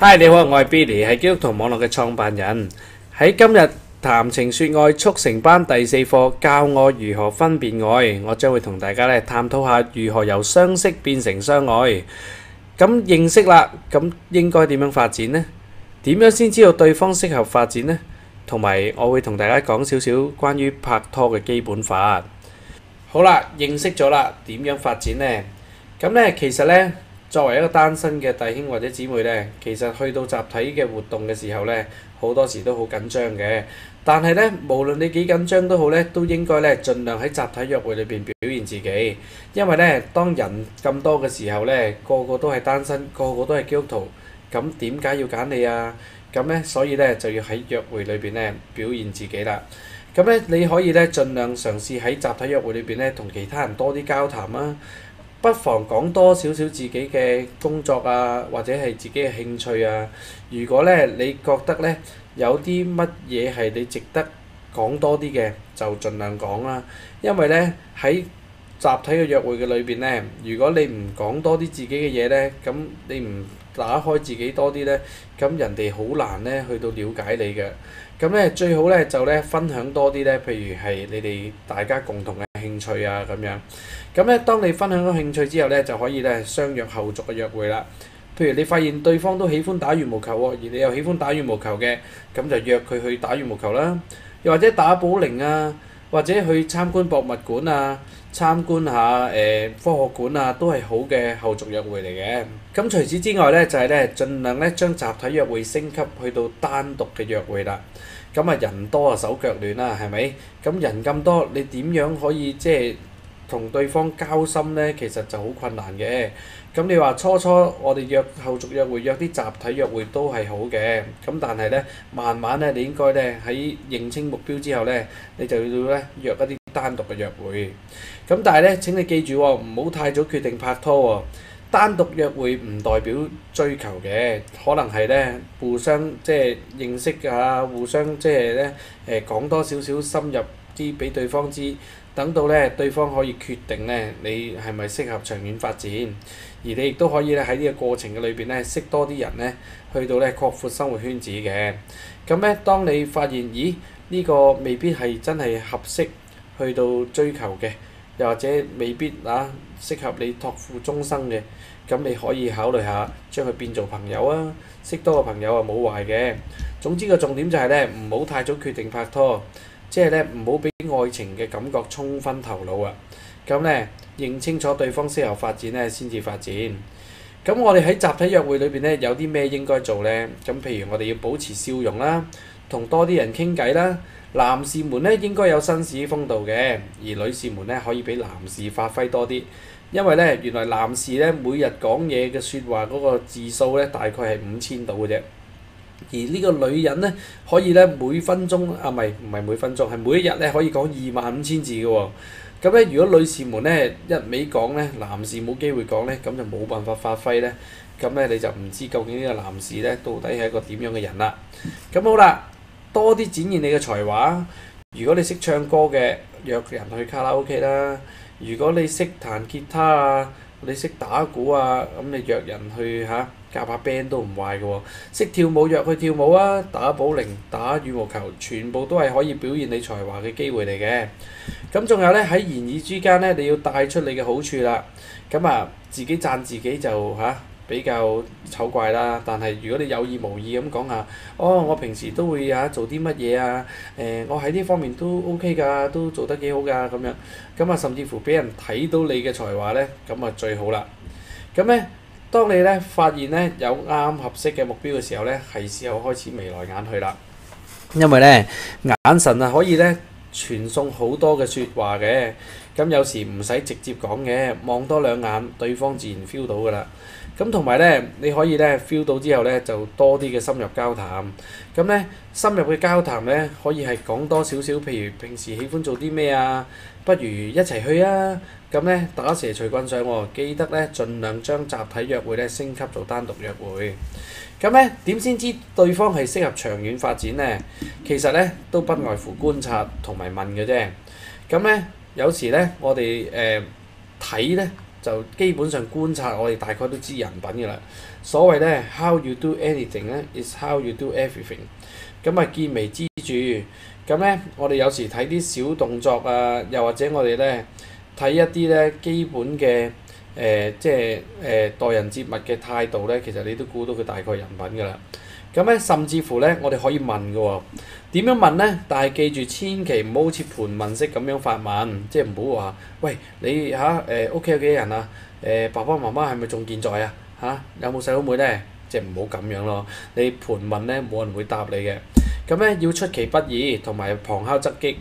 Hi，你好，我係 Billy，係基督徒網絡嘅創辦人。喺今日談情說愛速成班第4課，教我如何分辨愛，我將會同大家探討下如何由相識變成相愛。咁認識啦，咁應該點樣發展呢？點樣先知道對方適合發展呢？同埋我會同大家講少少關於拍拖嘅基本法。好啦，認識咗啦，點樣發展呢？咁其實作為一個單身嘅弟兄或者姊妹其實去到集體嘅活動嘅時候好多時都好緊張嘅。但係無論你幾緊張都好都應該盡量喺集體約會裏邊表現自己。因為當人咁多嘅時候個個都係單身，個個都係基督徒，咁點解要揀你啊？咁所以就要喺約會裏邊表現自己啦。咁你可以盡量嘗試喺集體約會裏邊同其他人多啲交談啊。不妨講多少少自己嘅工作啊，或者係自己嘅興趣啊。如果你覺得有啲乜嘢係你值得講多啲嘅，就盡量講啦。因為喺集體嘅約會嘅裏邊如果你唔講多啲自己嘅嘢咁你唔打開自己多啲咁人哋好難去到了解你嘅。咁最好就分享多啲譬如係你哋大家共同嘅興趣啊咁樣。咁當你分享咗興趣之後就可以相約後續嘅約會啦。譬如你發現對方都喜歡打羽毛球喎，而你又喜歡打羽毛球嘅，咁就約佢去打羽毛球啦。又或者打保齡啊，或者去參觀博物館啊，參觀下科學館啊，都係好嘅後續約會嚟嘅。咁除此之外就係盡量將集體約會升級去到單獨嘅約會啦。咁人多啊手腳亂啦，係咪？咁人咁多，你點樣可以同對方交心其實就好困難嘅。咁你話初我哋約後續約會約啲集體約會都係好嘅。咁但係慢慢你應該喺認清目標之後你就要約一啲單獨嘅約會。咁但係請你記住喎，唔好太早決定拍拖喎。單獨約會唔代表追求嘅，可能係互相認識下，互相講多少少深入啲俾對方知，等到對方可以決定你係咪適合長遠發展，而你亦都可以喺呢個過程嘅裏邊識多啲人去到擴闊生活圈子嘅。咁當你發現呢個未必係真係合適去到追求嘅，又或者未必適合你託付終生嘅，咁你可以考慮下將佢變做朋友啊，識多個朋友冇壞嘅。總之個重點就係唔好太早決定拍拖，唔好俾愛情嘅感覺沖昏頭腦啊。咁認清楚對方適合發展先至發展。咁我哋喺集體約會裏邊有啲咩應該做呢？咁譬如我哋要保持笑容啦，同多啲人傾偈啦。男士們應該有紳士風度嘅，而女士們可以俾男士發揮多啲。因為原來男士每日講嘢嘅説話嗰個字數大概係5000度嘅啫，而呢個女人可以每分鐘唔係每分鐘，係每一日可以講25000字嘅喎。咁如果女士們一味講男士冇機會講咁就冇辦法發揮咁你就唔知究竟呢個男士到底係一個點樣嘅人啦。咁好啦，多啲展現你嘅才華。如果你識唱歌嘅，約人去卡拉 OK 啦。如果你識彈吉他啊，你識打鼓啊，咁你約人去夾下 band 都唔壞嘅喎。識跳舞約去跳舞啊，打保齡、打羽毛球，全部都係可以表現你才華嘅機會嚟嘅。咁仲有喺言語之間你要帶出你嘅好處啦。咁自己讚自己就比較醜怪啦，但係如果你有意無意咁講下，我平時都會做啲乜嘢啊？我喺呢方面都 OK 㗎，都做得幾好㗎咁樣。咁甚至乎俾人睇到你嘅才華咁最好啦。咁當你發現有啱合適嘅目標嘅時候係時候開始眉來眼去啦。因為眼神可以傳送好多嘅説話嘅。咁有時唔使直接講嘅，望多兩眼，對方自然 feel 到㗎啦。咁同埋你可以feel 到之後就多啲嘅深入交談。咁深入嘅交談可以係講多少少，譬如平時喜歡做啲咩啊，不如一齊去啊。咁打蛇隨棍上喎，記得盡量將集體約會升級做單獨約會。咁點先知對方係適合長遠發展呢？其實都不外乎觀察同埋問嘅啫。咁有時我哋睇就基本上觀察我哋大概都知人品㗎啦。所謂咧 how you do anything 咧 is how you do everything。咁啊見微知著。咁咧我哋有時睇啲小動作啊，又或者我哋咧睇一啲咧基本嘅即係待人接物嘅態度咧，其實你都估到佢大概人品㗎啦。咁咧甚至乎咧我哋可以問㗎喎，點樣問咧？但係記住千祈唔好好似盤問式咁樣發問，即係唔好話喂你屋企有幾人啊？爸爸媽媽係咪仲健在啊？有冇細佬妹咧？即係唔好咁樣咯。你盤問咧冇人會答你嘅。咁咧要出其不意同埋旁敲側擊。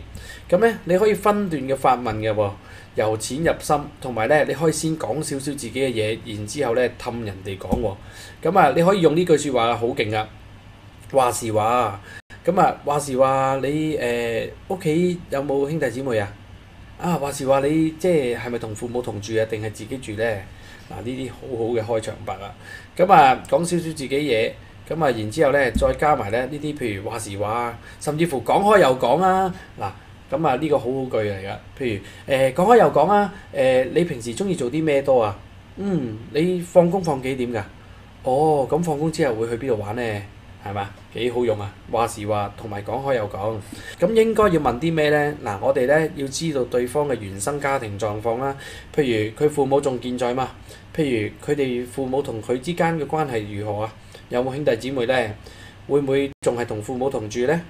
咁咧你可以分段嘅發問嘅喎，由淺入深，同埋咧你可以先講少少自己嘅嘢，然之後咧氹人哋講喎。咁啊你可以用呢句説話好勁啊！話時話，咁啊話時話你屋企有冇兄弟姊妹啊？話時話你即係咪同父母同住啊？定係自己住咧？嗱呢啲好好嘅開場白啊！咁啊講少少自己嘢，咁啊然之後咧再加埋咧呢啲譬如話時話，甚至乎講開又講啊！嗱咁啊呢個好好句嚟㗎。譬如講開又講啊！你平時中意做啲咩多啊？你放工放幾點㗎？哦，咁放工之後會去邊度玩咧？係嘛？幾好用啊！話時話同埋講開又講，咁應該要問啲咩呢？嗱，我哋呢要知道對方嘅原生家庭狀況啦。譬如佢父母仲健在嘛？譬如佢哋父母同佢之間嘅關係如何啊？有冇兄弟姊妹呢？會唔會仲係同父母同住呢？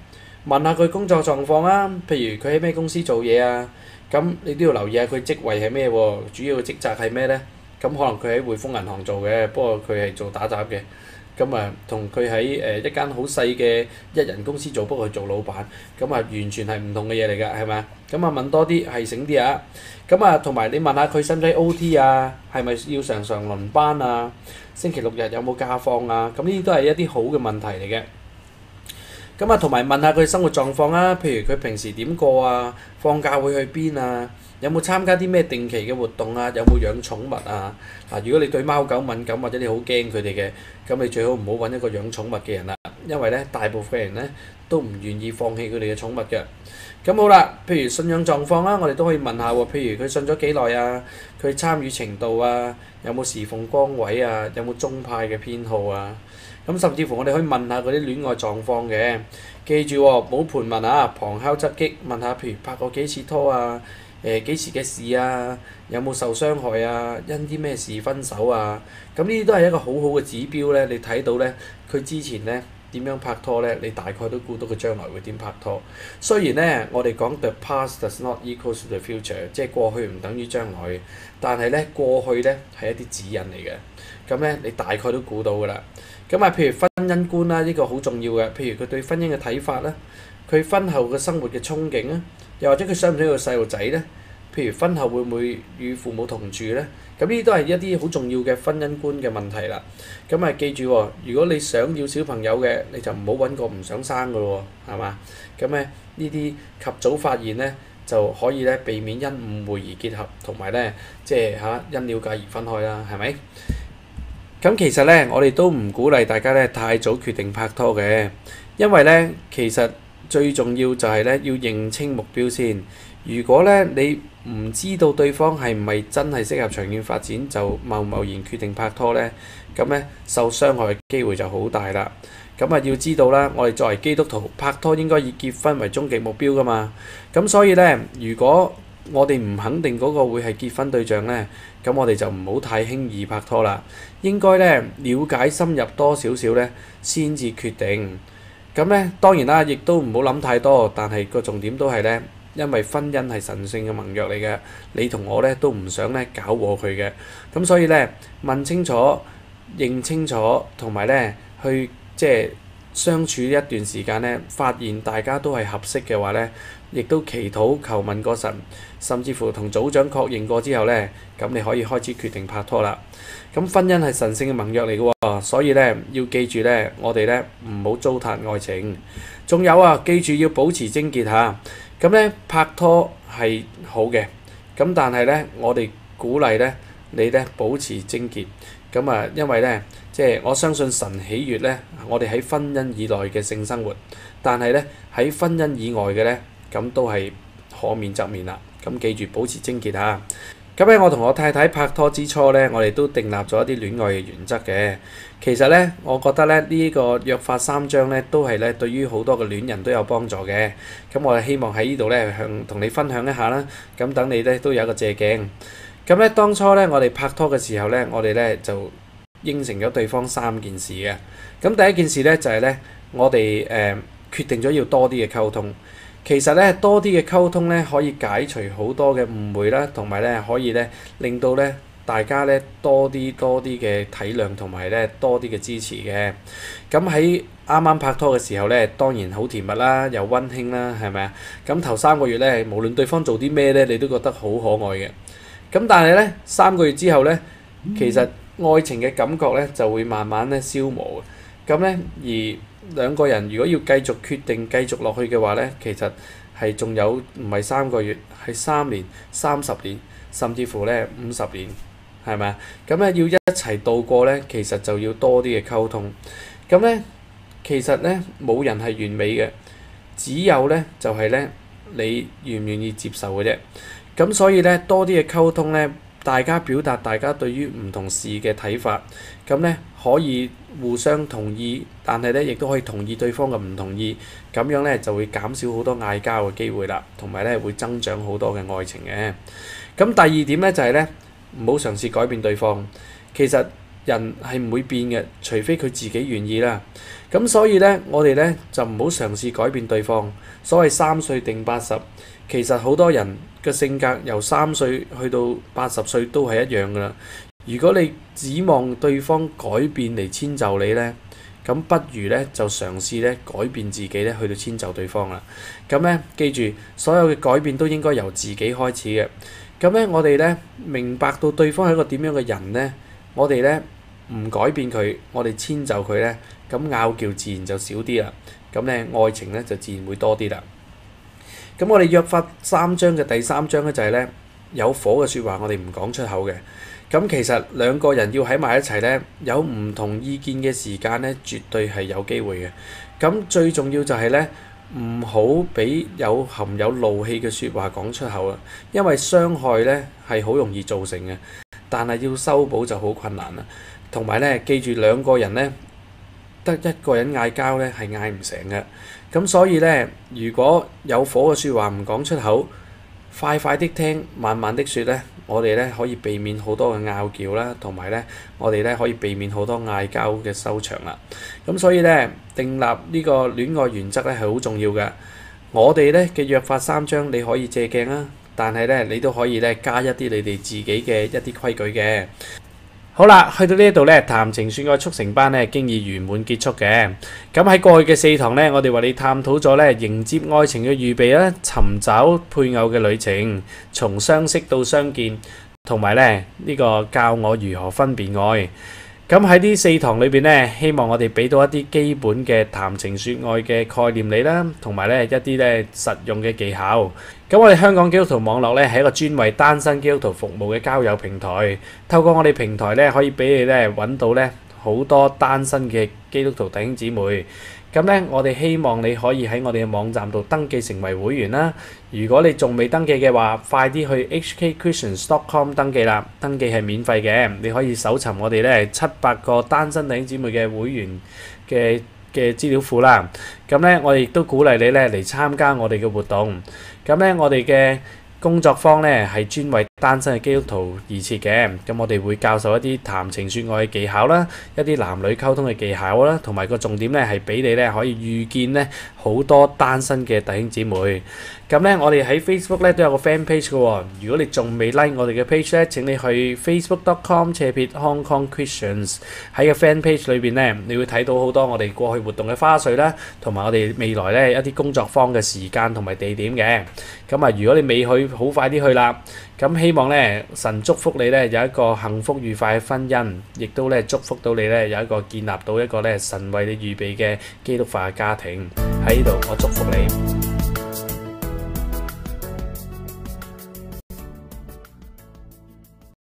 問下佢工作狀況啊。譬如佢喺咩公司做嘢啊？咁你都要留意下佢職位係咩喎？主要嘅職責係咩呢？咁可能佢喺匯豐銀行做嘅，不過佢係做打雜嘅。咁啊，同佢喺一間好細嘅一人公司做，不過佢做老闆，咁啊完全係唔同嘅嘢嚟㗎，係咪啊？咁啊問多啲係醒啲啊！咁啊同埋你問下佢使唔使 OT 啊？係咪要常常輪班啊？星期六日有冇假放啊？咁呢啲都係一啲好嘅問題嚟嘅。咁啊同埋問下佢生活狀況啊，譬如佢平時點過啊？放假會去邊啊？有冇參加啲咩定期嘅活動啊？有冇養寵物啊？嗱，如果你對貓狗敏感或者你好驚佢哋嘅，咁你最好唔好揾一個養寵物嘅人啦，因為咧大部分人咧都唔願意放棄佢哋嘅寵物嘅。咁好啦，譬如信仰狀況啦，我哋都可以問下喎。譬如佢信咗幾耐啊？佢參與程度啊？有冇侍奉崗位啊？有冇宗派嘅偏好啊？咁甚至乎我哋可以問下嗰啲戀愛狀況嘅。記住喎，冇盤問啊，旁敲側擊問下，譬如拍過幾次拖啊？幾時嘅事啊？有冇受傷害啊？因啲咩事分手啊？咁呢啲都係一個好好嘅指標咧。你睇到咧，佢之前咧點樣拍拖咧，你大概都估到佢將來會點拍拖。雖然咧，我哋講 the past does not equal to the future， 即係過去唔等於將來，但係咧過去咧係一啲指引嚟嘅。咁咧你大概都估到㗎啦。咁啊，譬如婚姻觀啦，呢個好重要嘅。譬如佢對婚姻嘅睇法啦，佢婚後嘅生活嘅憧憬啊。又或者佢想唔想要細路仔呢？譬如婚後會唔會與父母同住呢？咁呢啲都係一啲好重要嘅婚姻觀嘅問題啦。咁啊記住喎，如果你想要小朋友嘅，你就唔好揾個唔想生嘅咯喎，係嘛？咁咧呢啲及早發現呢，就可以咧避免因誤會而結合，同埋咧即係因了解而分開啦，係咪？咁其實咧，我哋都唔鼓勵大家咧太早決定拍拖嘅，因為咧其實最重要就係咧要認清目標先。如果咧你唔知道對方係唔係真係適合長遠發展，就貿貿然決定拍拖咧，咁咧受傷害嘅機會就好大啦。咁啊要知道啦，我哋作為基督徒拍拖應該以結婚為終極目標㗎嘛。咁所以咧，如果我哋唔肯定嗰個會係結婚對象咧，咁我哋就唔好太輕易拍拖啦。應該咧了解深入多少少咧，先至決定。咁咧當然啦，亦都唔好諗太多，但係個重點都係咧，因為婚姻係神聖嘅盟約嚟嘅，你同我咧都唔想咧搞禍佢嘅。咁所以咧問清楚、認清楚，同埋咧去即係相處一段時間咧，發現大家都係合適嘅話咧，亦都祈禱求問過神，甚至乎同組長確認過之後咧，咁你可以開始決定拍拖啦。咁婚姻係神聖嘅盟約嚟嘅喎，所以咧要記住咧，我哋咧唔好糟蹋愛情。仲有啊，記住要保持貞潔嚇。咁咧拍拖係好嘅，咁但係咧我哋鼓勵咧你咧保持貞潔。咁啊，因為咧即係我相信神喜悅咧，我哋喺婚姻以內嘅性生活，但係咧喺婚姻以外嘅咧，咁都係可免則免啦。咁記住保持貞潔嚇。咁咧，我同我太太拍拖之初咧，我哋都訂立咗一啲戀愛嘅原則嘅。其實咧，我覺得咧呢個約法三章咧，都係咧對於好多嘅戀人都有幫助嘅。咁我哋希望喺呢度咧同你分享一下啦。咁等你咧都有一個借鏡。咁咧當初咧我哋拍拖嘅時候咧，我哋咧就應承咗對方3件事嘅。咁第一件事咧就係咧，我哋決定咗要多啲嘅溝通。其實咧多啲嘅溝通咧可以解除好多嘅誤會啦，同埋咧可以咧令到咧大家咧多啲嘅體諒，同埋咧多啲嘅支持嘅。咁喺啱啱拍拖嘅時候咧，當然好甜蜜啦，又溫馨啦，係咪啊？咁頭3個月咧，無論對方做啲咩咧，你都覺得好可愛嘅。咁但係咧3個月之後咧，其實愛情嘅感覺咧就會慢慢咧消磨嘅。咁咧而兩個人如果要繼續決定繼續落去嘅話咧，其實係仲有唔係3個月，係3年、30年，甚至乎咧50年，係咪啊？咁咧要一齊度過咧，其實就要多啲嘅溝通。咁咧其實咧冇人係完美嘅，只有咧就係咧你願唔願意接受嘅啫。咁所以咧多啲嘅溝通咧，大家表達大家對於唔同事嘅睇法，咁咧可以互相同意，但係咧亦都可以同意對方嘅唔同意，咁樣咧就會減少好多嗌交嘅機會啦，同埋咧會增長好多嘅愛情嘅。咁第二點咧就係咧唔好嘗試改變對方，其實人係唔會變嘅，除非佢自己願意啦。咁所以咧我哋咧就唔好嘗試改變對方。所謂3歲定80，其實好多人嘅性格由3歲去到80歲都係一樣噶啦。如果你指望對方改變嚟遷就你呢，咁不如呢就嘗試咧改變自己咧去到遷就對方啦。咁呢，記住，所有嘅改變都應該由自己開始嘅。咁呢，我哋呢明白到對方係一個點樣嘅人呢，我哋呢唔改變佢，我哋遷就佢呢，咁拗撬自然就少啲啦。咁呢，愛情呢就自然會多啲啦。咁我哋約法3章嘅第3章咧就係咧有火嘅説話我哋唔講出口嘅。咁其實兩個人要喺埋一齊咧，有唔同意見嘅時間咧，絕對係有機會嘅。咁最重要就係咧，唔好俾含有怒氣嘅説話講出口啊，因為傷害咧係好容易造成嘅，但係要修補就好困難啦。同埋咧，記住兩個人咧，得一個人嗌交咧係嗌唔成嘅。咁所以咧，如果有火嘅説話唔講出口，快啲聽，慢慢的説咧，我哋咧可以避免好多嘅拗撬啦，同埋咧我哋咧可以避免好多嗌交嘅收場啦。咁所以咧，訂立呢個戀愛原則咧係好重要嘅。我哋咧嘅約法3章你可以借鏡啦，但係咧你都可以咧加一啲你哋自己嘅一啲規矩嘅。好啦，去到呢一度咧，談情說愛速成班咧，經已圓滿結束嘅。咁喺過去嘅4堂咧，我哋為你探討咗咧迎接愛情嘅預備啦，尋找配偶嘅旅程，從相識到相見，同埋咧呢個教我如何分辨愛。咁喺呢4堂裏邊咧，希望我哋俾到一啲基本嘅談情說愛嘅概念你啦，同埋咧一啲咧實用嘅技巧。咁我哋香港基督徒網絡咧係一個專為單身基督徒服務嘅交友平台。透過我哋平台咧，可以俾你咧揾到咧好多單身嘅基督徒弟兄姊妹。咁咧，我哋希望你可以喺我哋嘅網站度登記成為會員啦。如果你仲未登記嘅話，快啲去 hkchristians.com 登記啦。登記係免費嘅，你可以搜尋我哋咧700個單身弟兄姊妹嘅會員嘅資料庫啦。咁咧，我哋亦都鼓勵你咧嚟參加我哋嘅活動。咁咧，我哋嘅工作坊咧係專為單身嘅基督徒而設嘅。咁我哋會教授一啲談情說愛嘅技巧啦，一啲男女溝通嘅技巧啦，同埋個重點咧係俾你咧可以遇見咧好多單身嘅弟兄姊妹。咁咧，我哋喺 Facebook 咧都有個 fan page 嘅喎。如果你仲未 like 我哋嘅 page 咧，請你去 facebook.com/Hong Kong Christians 喺個 fan page 裏邊咧，你會睇到好多我哋過去活動嘅花絮啦，同埋我哋未來咧一啲工作坊嘅時間同埋地點嘅。咁啊，如果你未去，好快啲去啦。咁希望咧神祝福你咧有一個幸福愉快嘅婚姻，亦都咧祝福到你咧有一個建立到一個咧神為你預備嘅基督化嘅家庭。喺呢度，我祝福你。